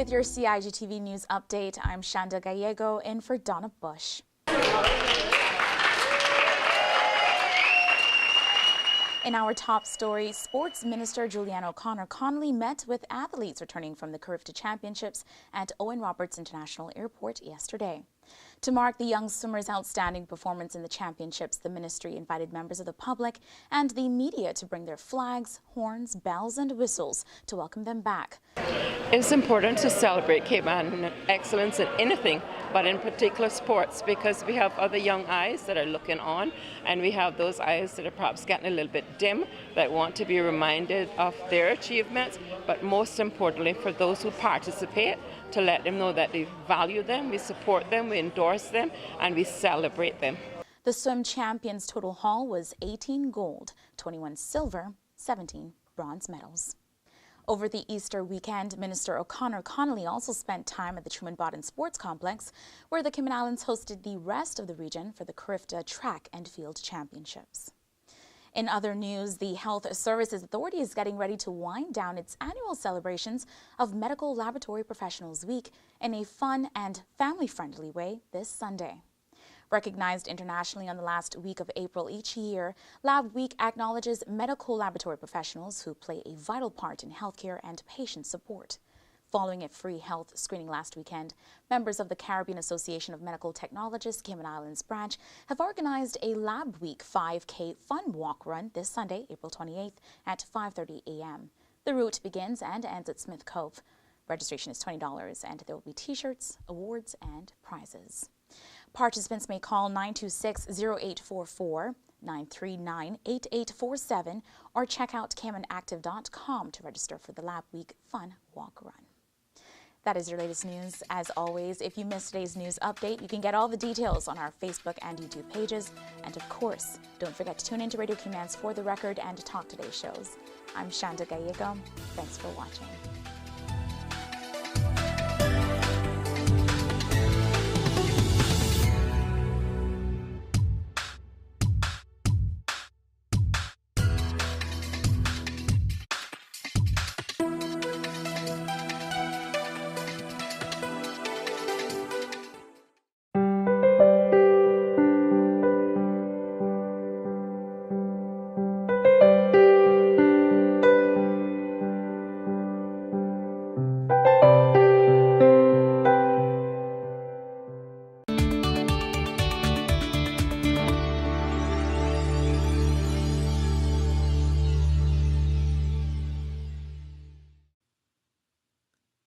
With your CIGTV news update, I'm Shanda Gallego in for Donna Bush. In our top story, Sports Minister Julianne O'Connor Connolly met with athletes returning from the Carifta Championships at Owen Roberts International Airport yesterday. To mark the young swimmers' outstanding performance in the championships, the ministry invited members of the public and the media to bring their flags, horns, bells and whistles to welcome them back. It's important to celebrate Cayman excellence in anything, but in particular sports, because we have other young eyes that are looking on, and we have those eyes that are perhaps getting a little bit dim, that want to be reminded of their achievements, but most importantly for those who participate, to let them know that we value them, we support them, we endorse them, and we celebrate them. The swim champions' total haul was 18 gold, 21 silver, 17 bronze medals. Over the Easter weekend, Minister O'Connor Connolly also spent time at the Truman Bodden Sports Complex, where the Cayman Islands hosted the rest of the region for the Carifta Track and Field Championships. In other news, the Health Services Authority is getting ready to wind down its annual celebrations of Medical Laboratory Professionals Week in a fun and family-friendly way this Sunday. Recognized internationally on the last week of April each year, Lab Week acknowledges medical laboratory professionals who play a vital part in healthcare and patient support. Following a free health screening last weekend, members of the Caribbean Association of Medical Technologists Cayman Islands branch have organized a Lab Week 5K fun walk run this Sunday, April 28th at 5:30 a.m. The route begins and ends at Smith Cove. Registration is $20 and there will be t-shirts, awards and prizes. Participants may call 926-0844, 939-8847 or check out CaymanActive.com to register for the Lab Week Fun Walk Run. That is your latest news. As always, if you missed today's news update, you can get all the details on our Facebook and YouTube pages. And of course, don't forget to tune into Radio Cayman's For the Record and Talk Today shows. I'm Shanda Gallego. Thanks for watching.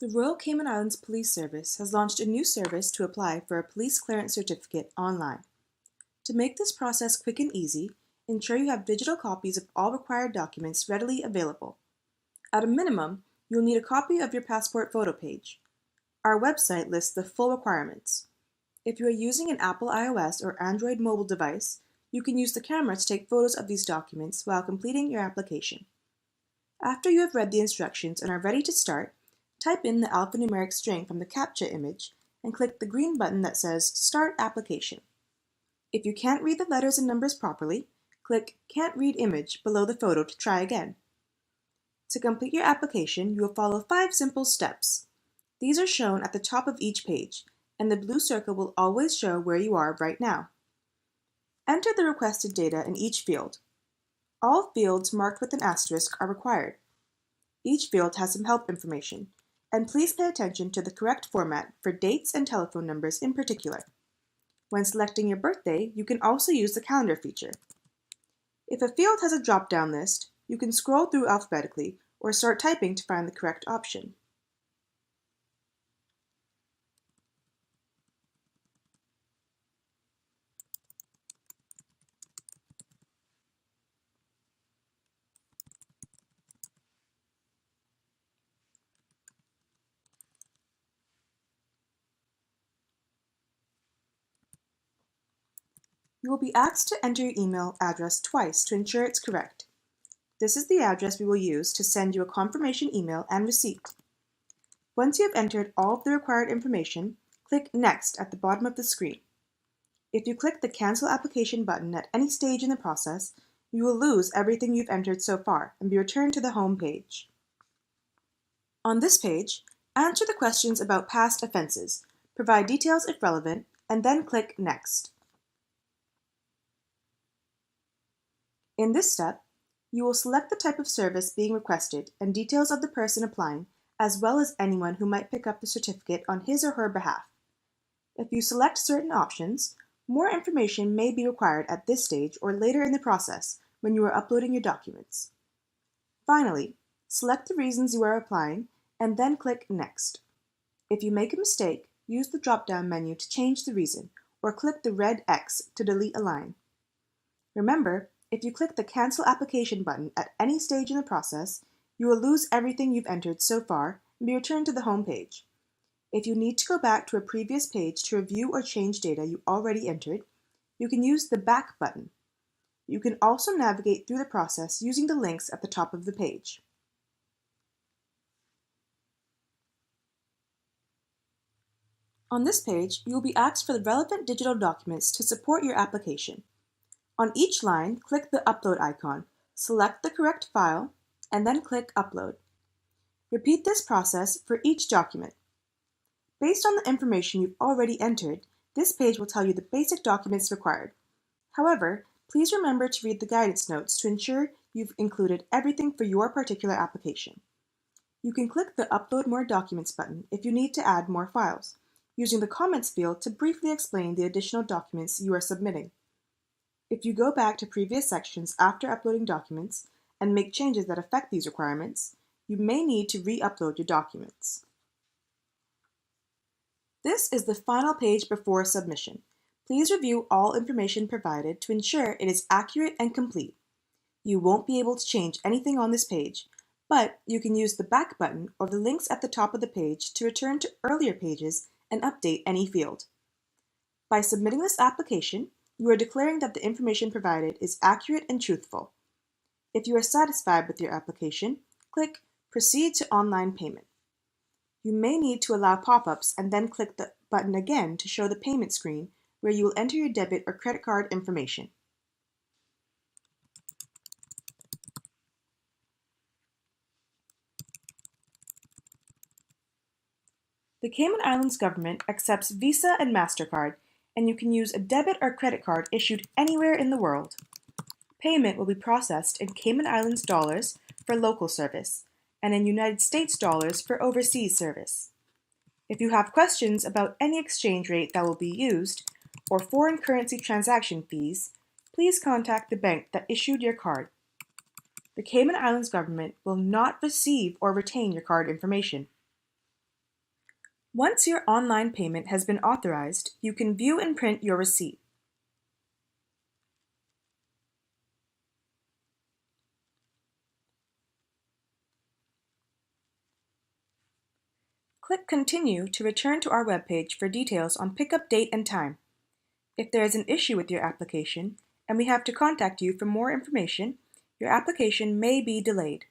The Royal Cayman Islands Police Service has launched a new service to apply for a police clearance certificate online. To make this process quick and easy, ensure you have digital copies of all required documents readily available. At a minimum, you'll need a copy of your passport photo page. Our website lists the full requirements. If you are using an Apple iOS or Android mobile device, you can use the camera to take photos of these documents while completing your application. After you have read the instructions and are ready to start, type in the alphanumeric string from the CAPTCHA image and click the green button that says Start Application. If you can't read the letters and numbers properly, click Can't Read Image below the photo to try again. To complete your application, you will follow 5 simple steps. These are shown at the top of each page, and the blue circle will always show where you are right now. Enter the requested data in each field. All fields marked with an asterisk are required. Each field has some help information, and please pay attention to the correct format for dates and telephone numbers in particular. When selecting your birthday, you can also use the calendar feature. If a field has a drop-down list, you can scroll through alphabetically or start typing to find the correct option. You will be asked to enter your email address twice to ensure it's correct. This is the address we will use to send you a confirmation email and receipt. Once you have entered all of the required information, click Next at the bottom of the screen. If you click the Cancel Application button at any stage in the process, you will lose everything you've entered so far and be returned to the home page. On this page, Answer the questions about past offenses, provide details if relevant, and then click Next. In this step, you will select the type of service being requested and details of the person applying, as well as anyone who might pick up the certificate on his or her behalf. If you select certain options, more information may be required at this stage or later in the process when you are uploading your documents. Finally, select the reasons you are applying and then click Next. If you make a mistake, use the drop-down menu to change the reason or click the red X to delete a line. Remember, if you click the Cancel Application button at any stage in the process, you will lose everything you've entered so far and be returned to the home page. If you need to go back to a previous page to review or change data you already entered, you can use the Back button. You can also navigate through the process using the links at the top of the page. On this page, you will be asked for the relevant digital documents to support your application. On each line, click the Upload icon, select the correct file, and then click Upload. Repeat this process for each document. Based on the information you've already entered, this page will tell you the basic documents required. However, please remember to read the guidance notes to ensure you've included everything for your particular application. You can click the Upload More Documents button if you need to add more files, using the Comments field to briefly explain the additional documents you are submitting. If you go back to previous sections after uploading documents and make changes that affect these requirements, you may need to re-upload your documents. This is the final page before submission. Please review all information provided to ensure it is accurate and complete. You won't be able to change anything on this page, but you can use the Back button or the links at the top of the page to return to earlier pages and update any field. By submitting this application, you are declaring that the information provided is accurate and truthful. If you are satisfied with your application, click Proceed to Online Payment. You may need to allow pop-ups and then click the button again to show the payment screen where you will enter your debit or credit card information. The Cayman Islands government accepts Visa and MasterCard, and you can use a debit or credit card issued anywhere in the world. Payment will be processed in Cayman Islands dollars for local service, and in United States dollars for overseas service. If you have questions about any exchange rate that will be used, or foreign currency transaction fees, please contact the bank that issued your card. The Cayman Islands government will not receive or retain your card information. Once your online payment has been authorized, you can view and print your receipt. Click Continue to return to our webpage for details on pickup date and time. If there is an issue with your application and we have to contact you for more information, your application may be delayed.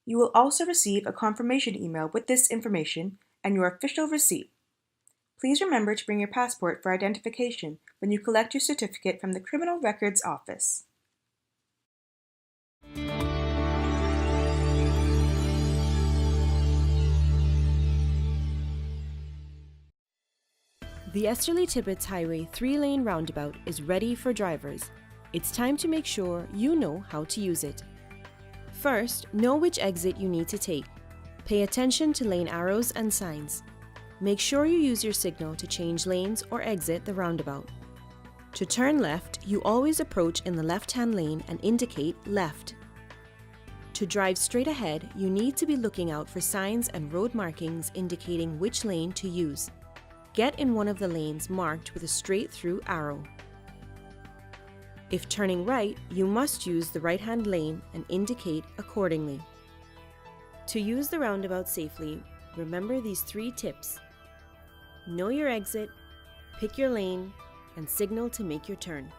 You will also receive a confirmation email with this information and your official receipt. Please remember to bring your passport for identification when you collect your certificate from the Criminal Records Office. The Esterly Tibbetts Highway 3-lane roundabout is ready for drivers. It's time to make sure you know how to use it. First, know which exit you need to take. Pay attention to lane arrows and signs. Make sure you use your signal to change lanes or exit the roundabout. To turn left, you always approach in the left-hand lane and indicate left. To drive straight ahead, you need to be looking out for signs and road markings indicating which lane to use. Get in one of the lanes marked with a straight-through arrow. If turning right, you must use the right-hand lane and indicate accordingly. To use the roundabout safely, remember these 3 tips. Know your exit, pick your lane, and signal to make your turn.